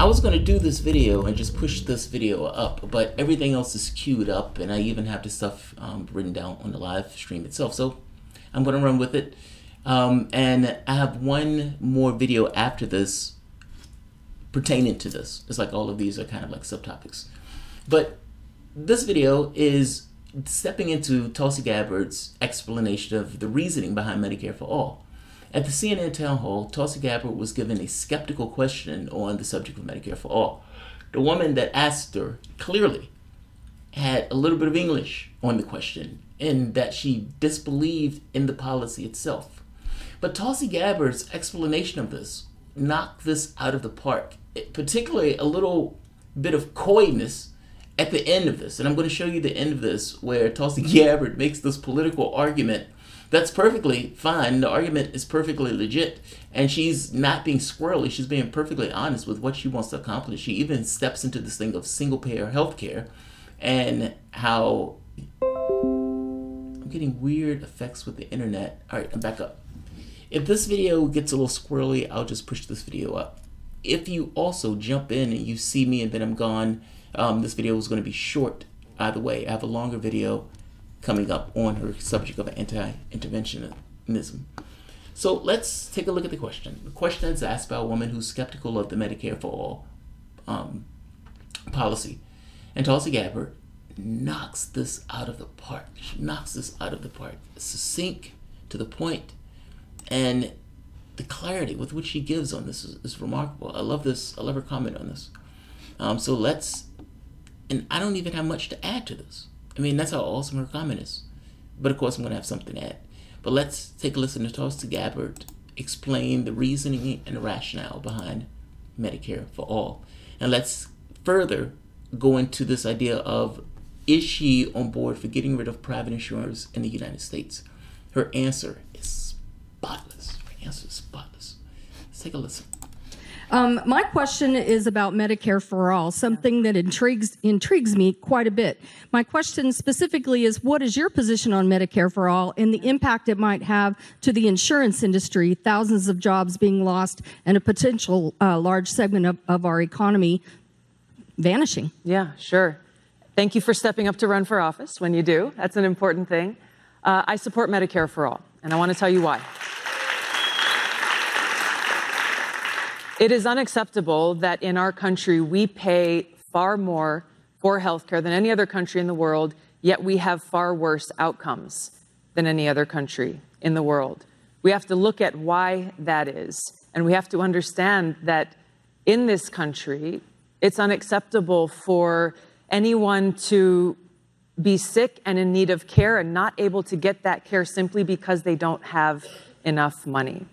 was going to do this video and just push this video up, but everything else is queued up, and I even have the stuff written down on the live stream itself. So I'm going to run with it. And I have one more video after this pertaining to this. It's like all of these are kind of like subtopics. But this video is stepping into Tulsi Gabbard's explanation of the reasoning behind Medicare for All. At the CNN town hall, Tulsi Gabbard was given a skeptical question on the subject of Medicare for All. The woman that asked her clearly had a little bit of English on the question, in that she disbelieved in the policy itself. But Tulsi Gabbard's explanation of this knocked this out of the park, particularly a little bit of coyness at the end of this. And I'm going to show you the end of this, where Tulsi Gabbard makes this political argument that's perfectly fine. The argument is perfectly legit, and she's not being squirrely. She's being perfectly honest with what she wants to accomplish. She even steps into this thing of single-payer healthcare and how I'm getting weird effects with the internet. All right, I'm back up. If this video gets a little squirrely, I'll just push this video up. If you also jump in and you see me and then I'm gone, this video is going to be short either way. I have a longer video coming up on her subject of anti-interventionism. So let's take a look at the question. The question is asked by a woman who's skeptical of the Medicare for All policy. And Tulsi Gabbard knocks this out of the park. She knocks this out of the park. Succinct, to the point, and the clarity with which she gives on this is remarkable. I love this. I love her comment on this. So let's, and I don't even have much to add to this. I mean, that's how awesome her comment is. But of course, I'm going to have something to add. But let's take a listen to Tulsi Gabbard explain the reasoning and the rationale behind Medicare for All. And let's further go into this idea of, is she on board for getting rid of private insurers in the United States? Her answer is spotless. Her answer is spotless. Let's take a listen. My question is about Medicare for All, something that intrigues me quite a bit. My question specifically is, what is your position on Medicare for All and the impact it might have to the insurance industry, thousands of jobs being lost, and a potential large segment of our economy vanishing? Yeah, sure. Thank you for stepping up to run for office when you do. That's an important thing. I support Medicare for All, and I want to tell you why. It is unacceptable that in our country we pay far more for healthcare than any other country in the world, yet we have far worse outcomes than any other country in the world. We have to look at why that is, and we have to understand that in this country, it's unacceptable for anyone to be sick and in need of care and not able to get that care simply because they don't have enough money.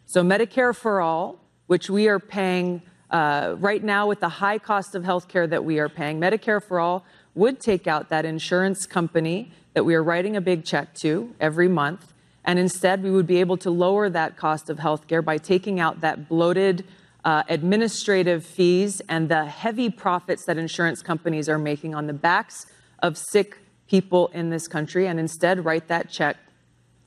So Medicare for All, which we are paying right now with the high cost of healthcare that we are paying, Medicare for All would take out that insurance company that we are writing a big check to every month, and instead we would be able to lower that cost of healthcare by taking out that bloated administrative fees and the heavy profits that insurance companies are making on the backs of sick people in this country, and instead write that check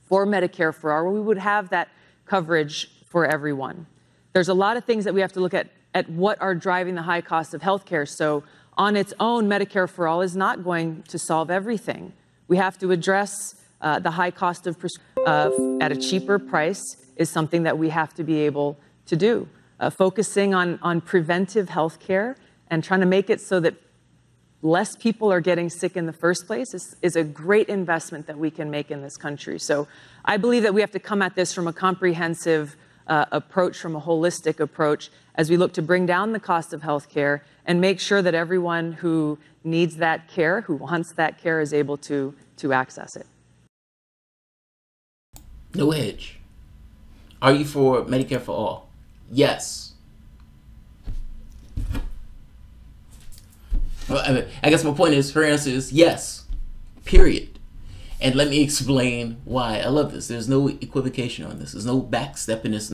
for Medicare for All, where we would have that coverage for everyone. There's a lot of things that we have to look at what are driving the high cost of healthcare. So on its own, Medicare for All is not going to solve everything. We have to address the high cost of at a cheaper price is something that we have to be able to do. Focusing on preventive healthcare and trying to make it so that less people are getting sick in the first place is a great investment that we can make in this country. So I believe that we have to come at this from a comprehensive approach, from a holistic approach, as we look to bring down the cost of healthcare and make sure that everyone who needs that care, who wants that care, is able to access it. No hedge. Are you for Medicare for All? Yes. Well, I guess my point is, her answer is yes, period. And let me explain why. I love this. There's no equivocation on this. There's no backstepping this.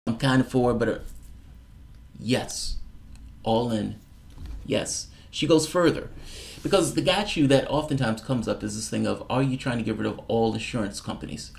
I'm kind of for, but yes, all in, yes. She goes further, because the gotcha that oftentimes comes up is this thing of, are you trying to get rid of all insurance companies?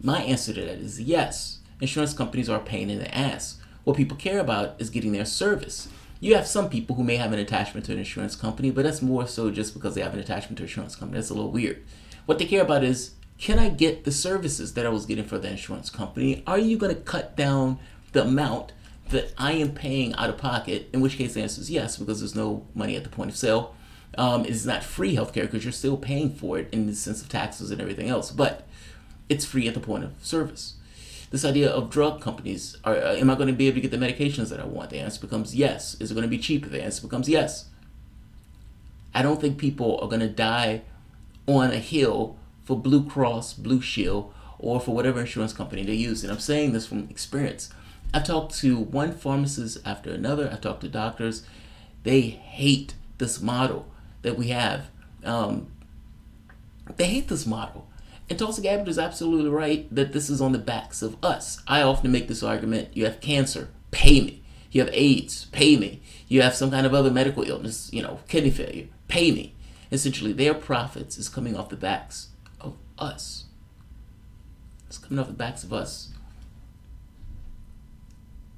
My answer to that is yes. Insurance companies are a pain in the ass. What people care about is getting their service. You have some people who may have an attachment to an insurance company, but that's more so just because they have an attachment to an insurance company. That's a little weird. What they care about is, can I get the services that I was getting for the insurance company? Are you going to cut down the amount that I am paying out of pocket? In which case the answer is yes, because there's no money at the point of sale. It's not free healthcare because you're still paying for it in the sense of taxes and everything else, but it's free at the point of service. This idea of drug companies, am I going to be able to get the medications that I want? The answer becomes yes. Is it going to be cheaper? The answer becomes yes. I don't think people are going to die on a hill for Blue Cross, Blue Shield, or for whatever insurance company they use. And I'm saying this from experience. I've talked to one pharmacist after another. I've talked to doctors. They hate this model that we have. They hate this model. And Tulsi Gabbard is absolutely right that this is on the backs of us. I often make this argument. You have cancer, pay me. You have AIDS, pay me. You have some kind of other medical illness, kidney failure, pay me. Essentially, their profits is coming off the backs of us. It's coming off the backs of us.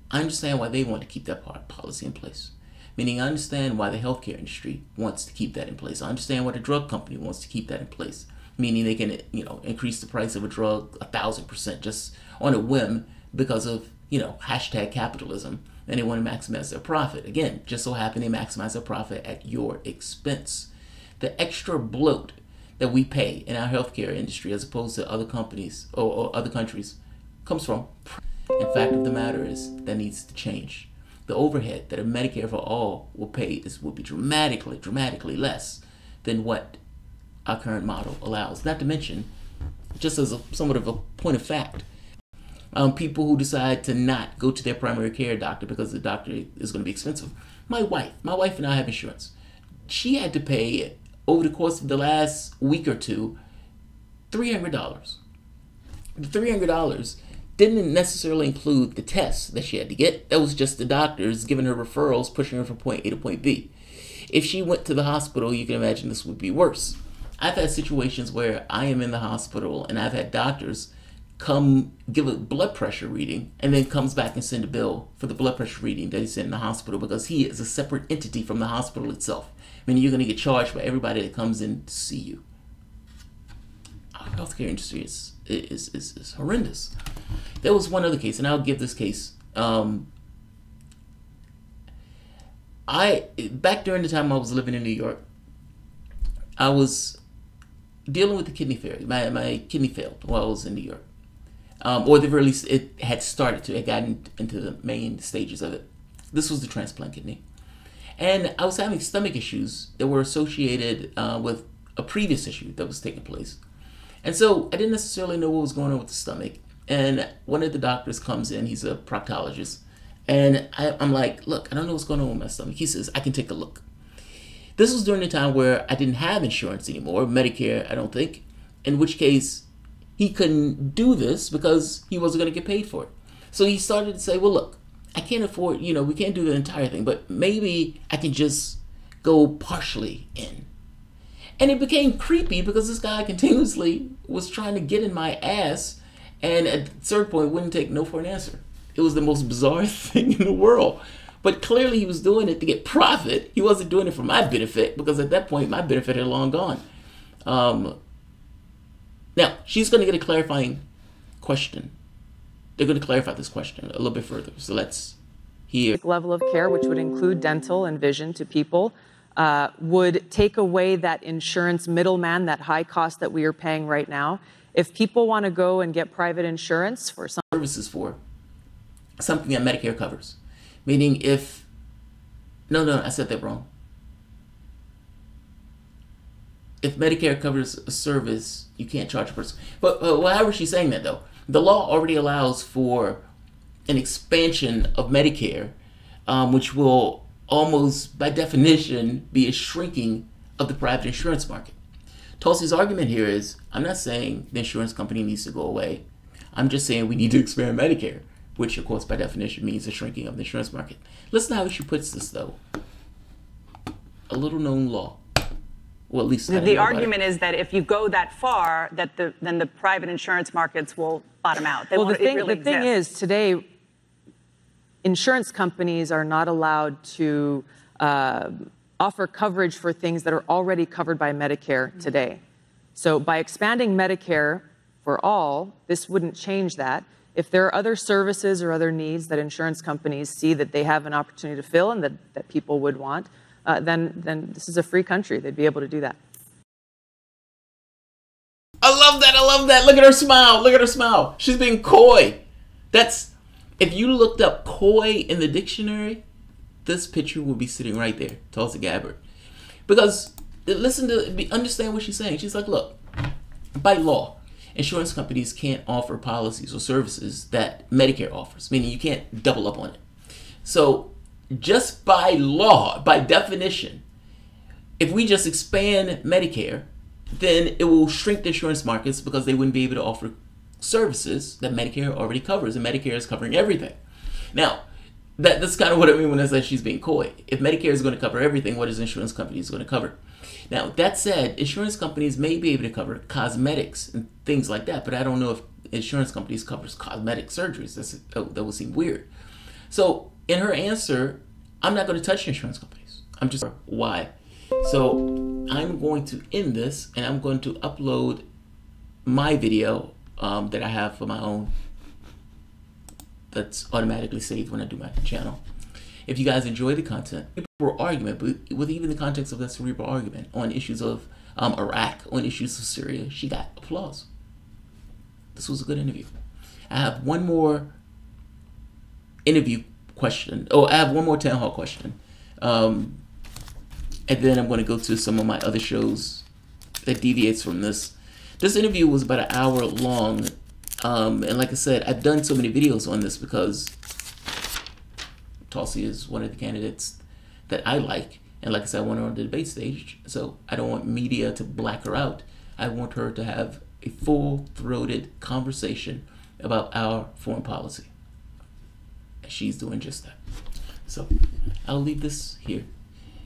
I understand why they want to keep that policy in place. Meaning I understand why the healthcare industry wants to keep that in place. I understand why the drug company wants to keep that in place. Meaning they can, increase the price of a drug 1,000% just on a whim because of, hashtag capitalism, and they want to maximize their profit. Again, just so happen they maximize their profit at your expense. The extra bloat that we pay in our healthcare industry as opposed to other companies or other countries comes from. And fact of the matter is that needs to change. The overhead that a Medicare for all will pay will be dramatically less than what our current model allows. Not to mention, just as somewhat of a point of fact, people who decide to not go to their primary care doctor because the doctor is going to be expensive. My wife and I have insurance. She had to pay, over the course of the last week or two, $300. The $300 didn't necessarily include the tests that she had to get. That was just the doctors giving her referrals, pushing her from point A to point B. If she went to the hospital, you can imagine this would be worse. I've had situations where I am in the hospital and I've had doctors come give a blood pressure reading and then comes back and send a bill for the blood pressure reading that he sent in the hospital because he is a separate entity from the hospital itself. I mean, you're going to get charged by everybody that comes in to see you. Our healthcare industry is horrendous. There was one other case, and I'll give this case. Back during the time I was living in New York, I was dealing with the kidney failure. My kidney failed while I was in New York. Or at the very least, it had started to. It got into the main stages of it. This was the transplant kidney. And I was having stomach issues that were associated with a previous issue that was taking place. And so I didn't necessarily know what was going on with the stomach. And one of the doctors comes in. He's a proctologist. And I'm like, look, I don't know what's going on with my stomach. He says, I can take a look. This was during the time where I didn't have insurance anymore, Medicare, I don't think, in which case he couldn't do this because he wasn't going to get paid for it. So he started to say, well, look, I can't afford, we can't do the entire thing, but maybe I can just go partially in. And it became creepy because this guy continuously was trying to get in my ass and at a certain point wouldn't take no for an answer. It was the most bizarre thing in the world. But clearly he was doing it to get profit. He wasn't doing it for my benefit because at that point my benefit had long gone. Now, she's going to get a clarifying question. They're going to clarify this question a little bit further. So let's hear. Level of care, which would include dental and vision to people, would take away that insurance middleman, that high cost that we are paying right now. If people want to go and get private insurance for some services for something that Medicare covers. Meaning if, no, I said that wrong. If Medicare covers a service, you can't charge a person. But however she's saying that though, the law already allows for an expansion of Medicare, which will almost by definition be a shrinking of the private insurance market. Tulsi's argument here is, I'm not saying the insurance company needs to go away. I'm just saying we need to expand Medicare, which of course by definition means a shrinking of the insurance market. Listen to how she puts this though. A little known law. Well, at least the argument is that if you go that far, that then the private insurance markets will bottom out. Well, the thing is today, insurance companies are not allowed to offer coverage for things that are already covered by Medicare today. So by expanding Medicare for all, this wouldn't change that. If there are other services or other needs that insurance companies see that they have an opportunity to fill and that people would want, then this is a free country. They'd be able to do that. I love that. I love that. Look at her smile. Look at her smile. She's being coy. That's, if you looked up coy in the dictionary, this picture would be sitting right there. Tulsi Gabbard. Because understand what she's saying. She's like, look, by law, insurance companies can't offer policies or services that Medicare offers, meaning you can't double up on it. So just by law, by definition, if we just expand Medicare, then it will shrink the insurance markets because they wouldn't be able to offer services that Medicare already covers, and Medicare is covering everything. Now, that's kind of what I mean when I say she's being coy. If Medicare is going to cover everything, what is insurance companies going to cover? Now, that said, insurance companies may be able to cover cosmetics and things like that, but I don't know if insurance companies covers cosmetic surgeries. That would seem weird. So in her answer, I'm not going to touch insurance companies. I'm just why. So I'm going to end this, and I'm going to upload my video that I have for my own that's automatically saved when I do my channel. If you guys enjoy the content, cerebral argument, but with even the context of that cerebral argument on issues of Iraq, on issues of Syria, she got applause. This was a good interview. I have one more interview question. Oh, I have one more town hall question. And then I'm going to go to some of my other shows that deviates from this. This interview was about an hour long. And like I said, I've done so many videos on this because Tulsi is one of the candidates that I like. And like I said, I want her on the debate stage. So I don't want media to black her out. I want her to have a full-throated conversation about our foreign policy. And she's doing just that. So I'll leave this here.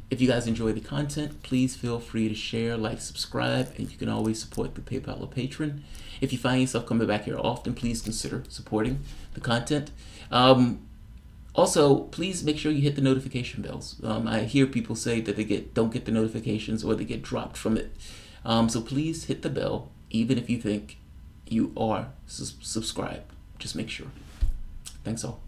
If you guys enjoy the content, please feel free to share, like, subscribe, and you can always support the PayPal or Patreon. If you find yourself coming back here often, please consider supporting the content. Also, please make sure you hit the notification bells. I hear people say that they don't get the notifications or they get dropped from it. So please hit the bell, even if you think you are subscribed. Just make sure. Thanks all.